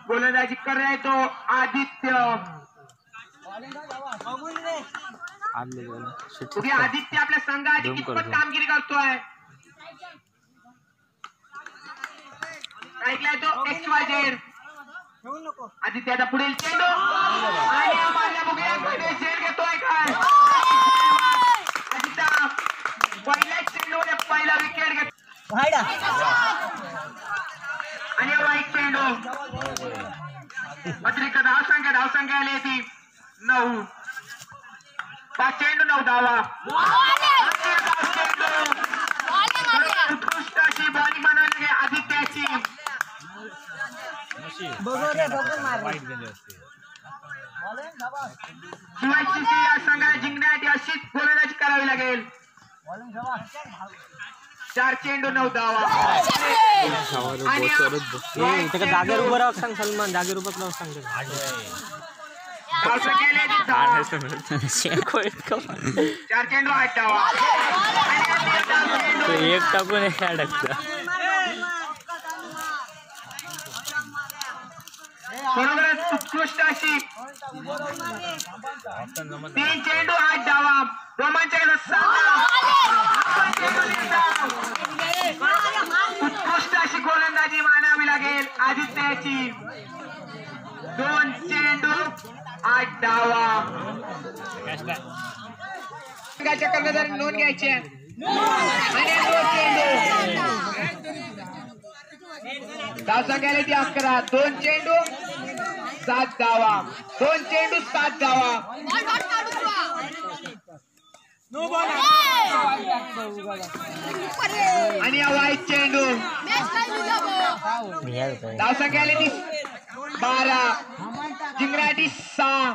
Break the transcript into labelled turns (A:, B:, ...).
A: गोलंदाजी करणार तो आदित्य. आदित्य आपल्या संघाची कितपत कामगिरी करतोय ऐकलाय तो XYZ. आदित्य आता पुढील चेंडू आणि मारल्या बुगड्याकडे झेल घेतोय काय आदित्य पहिल्या चेंडूने पहिला विकेट घेतो आणि वाईट चेंडू. अतिरिक्त धावसंख्या आली ती 9. 5 चेंडू 9 धावा. उत्कृष्ट अशी बॉलिंग बनवली आदित्याची. शिवाजी या संघाला जिंकण्यासाठी अशीच गोलंदाजी करावी लागेल. 4 चेंडू 9 धावा.
B: जागेवर उभं राहू सांग सलमान. जागेवर उभं राहू सांग.
A: 4 चेंडू 8 धावा.
B: एक टाकून अडकतं.
A: बरोबरच उत्कृष्ट अशी 3 चेंडू 8 धावा. रोमांचक उत्कृष्ट अशी गोलंदाजी मानावी लागेल आदित्याची. 2 चेंडू 8 धावा. कर्णधार नोंद घ्यायची आणि 2 चेंडू धावसंख्या ती 11. 2 चेंडू 7 धावा. 2 चेंडू 7 धावा. आणि वाईट चेंडू धावसंख्या ती 12. जिंकण्यासाठी 6.